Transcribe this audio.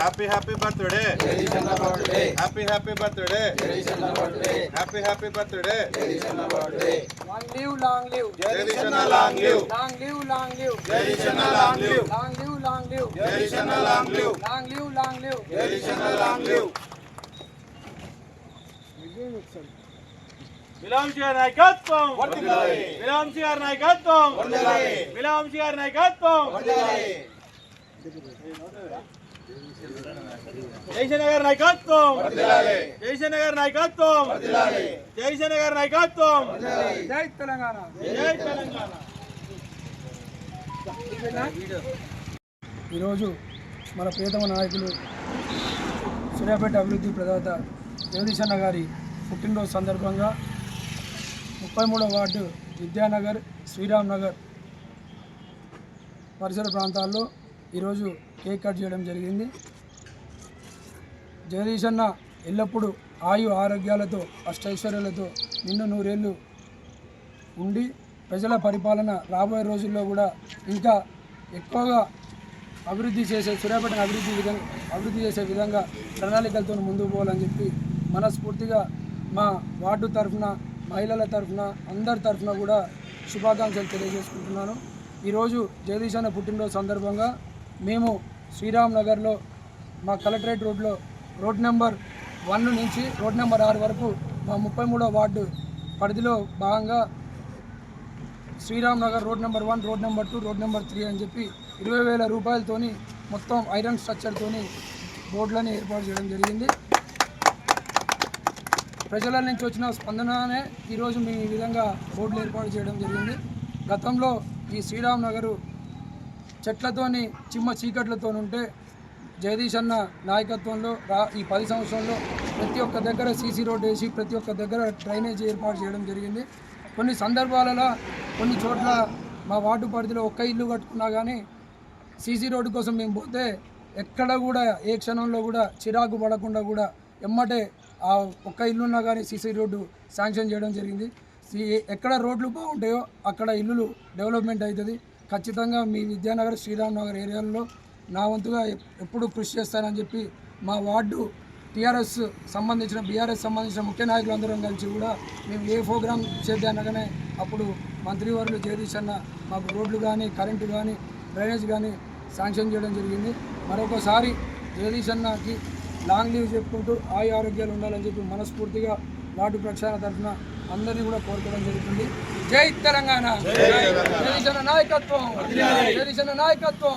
Happy birthday. Happy birthday. Happy birthday. Long live. Jai Shanna long live. Long live. Jai Shanna long live. Long live. Jai Shanna long live. Long live. Jai Shanna long live. విలాంశి గారి నాయకత్వం విలాంశి గారి నాయకత్వం విలాంశి గారి నాయకత్వం జయశన్న గారి నాయకత్వం జయశన్న గారి నాయకత్వం జయశన్న గారి నాయకత్వం జై తెలంగాణ. జై తెలంగాణ. ఈరోజు మన ప్రియతమ నాయకులు సూర్యాపేట అభివృద్ధి ప్రదాత జగదీశన్న గారి పుట్టినరోజు సందర్భంగా 33వ వార్డు విద్యానగర్, శ్రీరామ్ నగర్ పరిసర ప్రాంతాల్లో ఈరోజు కేక్ కట్ చేయడం జరిగింది. జగదీశన్న ఎల్లప్పుడూ ఆరోగ్యాలతో అష్టైశ్వర్యాలతో నిన్ను నూరేళ్ళు ఉండి ప్రజల పరిపాలన రాబోయే రోజుల్లో కూడా ఇంకా ఎక్కువగా అభివృద్ధి చేసే సూర్యాపేటను అభివృద్ధి చేసే విధంగా ప్రణాళికలతో ముందుకు పోవాలని చెప్పి మనస్ఫూర్తిగా మా వార్డు తరఫున, మహిళల తరఫున, అందరి తరఫున కూడా శుభాకాంక్షలు తెలియజేసుకుంటున్నాను. ఈరోజు జగదీశన్న పుట్టినరోజు సందర్భంగా మేము శ్రీరామ్ నగర్లో మా కలెక్టరేట్ రోడ్ నెంబర్ 1 నుంచి రోడ్ నెంబర్ 6 వరకు మా 33వ వార్డు పరిధిలో భాగంగా Sriram Nagar road number 1, road number 2, road number 3 అని చెప్పి 20,000 రూపాయలతోని మొత్తం ఐరన్ స్ట్రక్చర్తోని బోర్డులను ఏర్పాటు చేయడం జరిగింది. ప్రజల నుంచి వచ్చిన స్పందననే ఈరోజు మేము ఈ విధంగా బోర్డులు ఏర్పాటు చేయడం జరిగింది. గతంలో ఈ శ్రీరామ్ నగరు చెట్లతోని చీకట్లతో ఉంటే జగదీశన్న నాయకత్వంలో ఈ 10 సంవత్సరంలో ప్రతి ఒక్క దగ్గర సీసీ రోడ్ వేసి ప్రతి ఒక్క దగ్గర డ్రైనేజ్ ఏర్పాటు చేయడం జరిగింది. కొన్ని సందర్భాలలో కొన్ని చోట్ల మా వార్డు పరిధిలో ఒక్క ఇల్లు కట్టుకున్నా కానీ సీసీ రోడ్డు కోసం మేము పోతే ఎక్కడ కూడా ఏ క్షణంలో కూడా చిరాకు పడకుండా కూడా ఎమ్మటే ఆ ఒక్క ఇల్లున్నా కానీ సీసీ రోడ్డు శాంక్షన్ చేయడం జరిగింది. ఎక్కడ రోడ్లు బాగుంటాయో అక్కడ ఇల్లులు డెవలప్మెంట్ అవుతుంది. ఖచ్చితంగా మీ విద్యానగర్, శ్రీరామ్ నగర్ ఏరియాల్లో నా వంతుగా ఎప్పుడు కృషి చేస్తానని చెప్పి మా వార్డు బీఆర్ఎస్ సంబంధించిన ముఖ్య నాయకులందరం కలిసి కూడా మేము ఏ ప్రోగ్రాం చేద్దానగానే అప్పుడు మంత్రివర్యులు జగదీశన్న మాకు రోడ్లు కానీ, కరెంటు కానీ, డ్రైనేజ్ కానీ శాంక్షన్ చేయడం జరిగింది. మరొకసారి జగదీశన్నకి లాంగ్ లీవ్ చెప్పుకుంటూ ఆరోగ్యాలు ఉండాలని చెప్పి మనస్ఫూర్తిగా వార్డు ప్రక్షాళన తరఫున అందరినీ కూడా కోరుకోవడం జరుగుతుంది. జై తెలంగాణ. జగదీశన్న నాయకత్వం. జగదీశన్న నాయకత్వం.